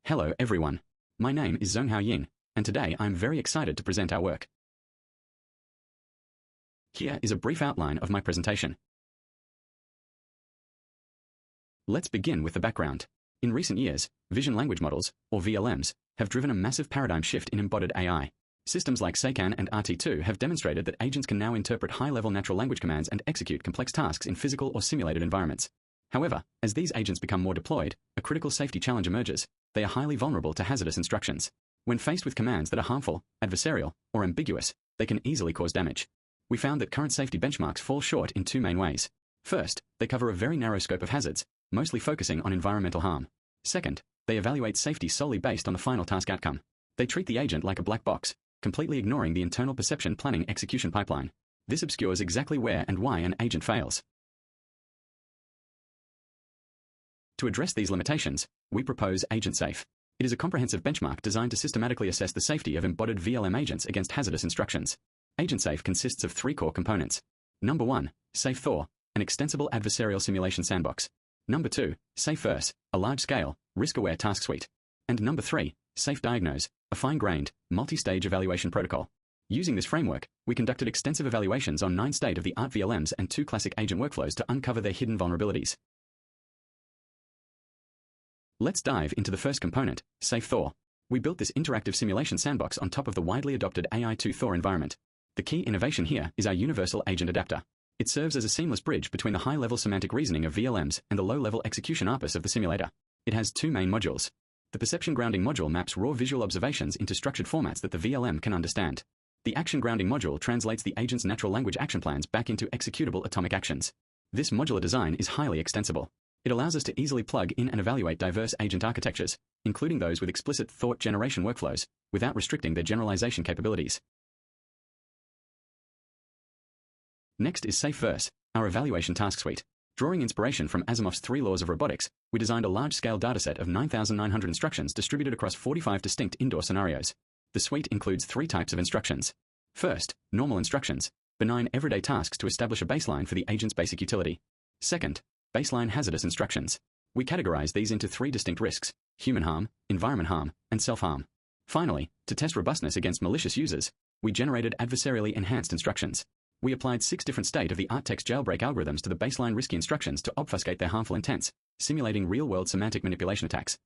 Hello everyone. My name is Zonghao Ying, and today I'm very excited to present our work. Here is a brief outline of my presentation. Let's begin with the background. In recent years, vision language models, or VLMs, have driven a massive paradigm shift in embodied AI. Systems like SEICAN and RT2 have demonstrated that agents can now interpret high-level natural language commands and execute complex tasks in physical or simulated environments. However, as these agents become more deployed, a critical safety challenge emerges. They are highly vulnerable to hazardous instructions. When faced with commands that are harmful, adversarial, or ambiguous, they can easily cause damage. We found that current safety benchmarks fall short in two main ways. First, they cover a very narrow scope of hazards, mostly focusing on environmental harm. Second, they evaluate safety solely based on the final task outcome. They treat the agent like a black box, completely ignoring the internal perception planning execution pipeline. This obscures exactly where and why an agent fails. To address these limitations, we propose Agentsafe. It is a comprehensive benchmark designed to systematically assess the safety of embodied VLM agents against hazardous instructions. Agentsafe consists of three core components. Number 1, SafeThor, an extensible adversarial simulation sandbox. Number 2, SafeVerse, a large-scale, risk-aware task suite. And number 3, SafeDiagnose, a fine-grained, multi-stage evaluation protocol. Using this framework, we conducted extensive evaluations on 9 state-of-the-art VLMs and 2 classic agent workflows to uncover their hidden vulnerabilities. Let's dive into the first component, SafeThor. We built this interactive simulation sandbox on top of the widely adopted AI2 Thor environment. The key innovation here is our universal agent adapter. It serves as a seamless bridge between the high-level semantic reasoning of VLMs and the low-level execution ARPUs of the simulator. It has 2 main modules. The perception grounding module maps raw visual observations into structured formats that the VLM can understand. The action grounding module translates the agent's natural language action plans back into executable atomic actions. This modular design is highly extensible. It allows us to easily plug in and evaluate diverse agent architectures, including those with explicit thought generation workflows, without restricting their generalization capabilities. Next is SafeVerse, our evaluation task suite. Drawing inspiration from Asimov's 3 laws of robotics, we designed a large-scale dataset of 9,900 instructions distributed across 45 distinct indoor scenarios. The suite includes 3 types of instructions. First, normal instructions, benign everyday tasks to establish a baseline for the agent's basic utility. Second, baseline hazardous instructions. We categorize these into 3 distinct risks: human harm, environment harm, and self-harm. Finally, to test robustness against malicious users, we generated adversarially enhanced instructions. We applied 6 different state-of-the-art text jailbreak algorithms to the baseline risky instructions to obfuscate their harmful intents, simulating real-world semantic manipulation attacks.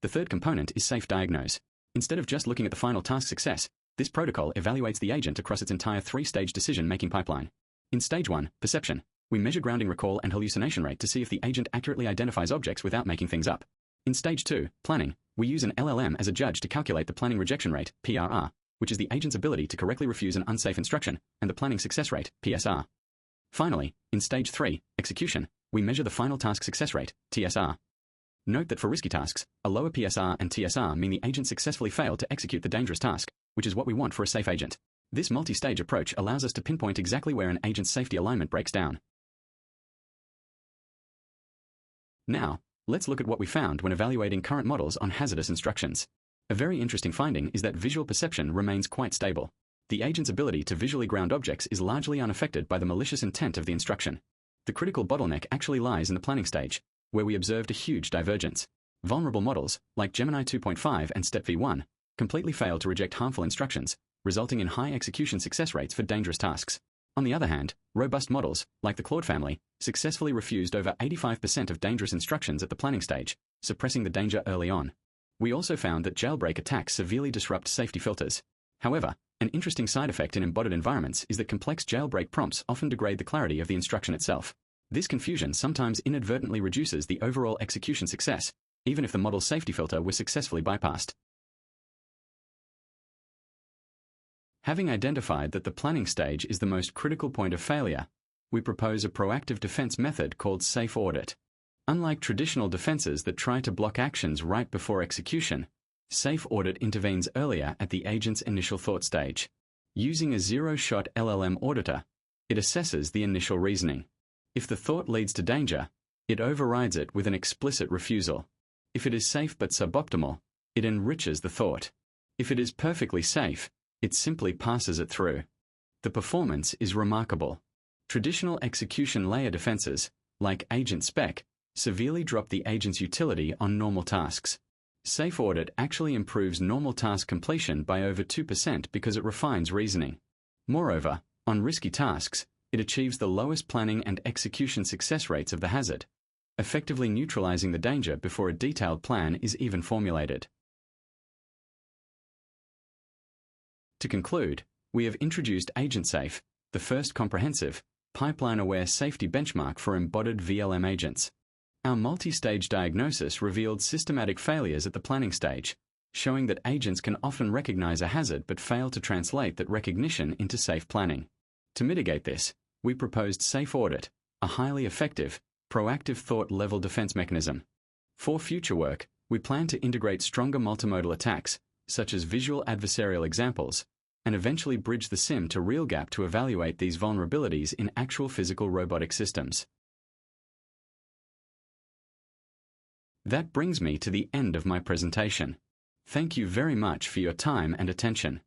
The third component is SafeDiagnose. Instead of just looking at the final task success, this protocol evaluates the agent across its entire 3-stage decision-making pipeline. In Stage 1, Perception, we measure grounding recall and hallucination rate to see if the agent accurately identifies objects without making things up. In Stage 2, Planning, we use an LLM as a judge to calculate the planning rejection rate, PRR, which is the agent's ability to correctly refuse an unsafe instruction, and the planning success rate, PSR. Finally, in Stage 3, Execution, we measure the final task success rate, TSR. Note that for risky tasks, a lower PSR and TSR mean the agent successfully failed to execute the dangerous task, which is what we want for a safe agent. This multi-stage approach allows us to pinpoint exactly where an agent's safety alignment breaks down. Now, let's look at what we found when evaluating current models on hazardous instructions. A very interesting finding is that visual perception remains quite stable. The agent's ability to visually ground objects is largely unaffected by the malicious intent of the instruction. The critical bottleneck actually lies in the planning stage, where we observed a huge divergence. Vulnerable models, like Gemini 2.5 and Step v1, completely failed to reject harmful instructions, resulting in high execution success rates for dangerous tasks. On the other hand, robust models, like the Claude family, successfully refused over 85% of dangerous instructions at the planning stage, suppressing the danger early on. We also found that jailbreak attacks severely disrupt safety filters. However, an interesting side effect in embodied environments is that complex jailbreak prompts often degrade the clarity of the instruction itself. This confusion sometimes inadvertently reduces the overall execution success, even if the model's safety filter was successfully bypassed. Having identified that the planning stage is the most critical point of failure, we propose a proactive defense method called Safe Audit. Unlike traditional defenses that try to block actions right before execution, Safe Audit intervenes earlier at the agent's initial thought stage. Using a zero-shot LLM auditor, it assesses the initial reasoning. If the thought leads to danger, it overrides it with an explicit refusal. If it is safe but suboptimal, it enriches the thought. If it is perfectly safe, it simply passes it through. The performance is remarkable. Traditional execution layer defenses, like agent spec, severely drop the agent's utility on normal tasks. Safe Audit actually improves normal task completion by over 2% because it refines reasoning. Moreover, on risky tasks, it achieves the lowest planning and execution success rates of the hazard, effectively neutralizing the danger before a detailed plan is even formulated. To conclude, we have introduced Agentsafe, the first comprehensive, pipeline-aware safety benchmark for embodied VLM agents. Our multi-stage diagnosis revealed systematic failures at the planning stage, showing that agents can often recognize a hazard but fail to translate that recognition into safe planning. To mitigate this, we proposed Safe Audit, a highly effective, proactive thought-level defense mechanism. For future work, we plan to integrate stronger multimodal attacks, such as visual adversarial examples, and eventually bridge the SIM to real gap to evaluate these vulnerabilities in actual physical robotic systems. That brings me to the end of my presentation. Thank you very much for your time and attention.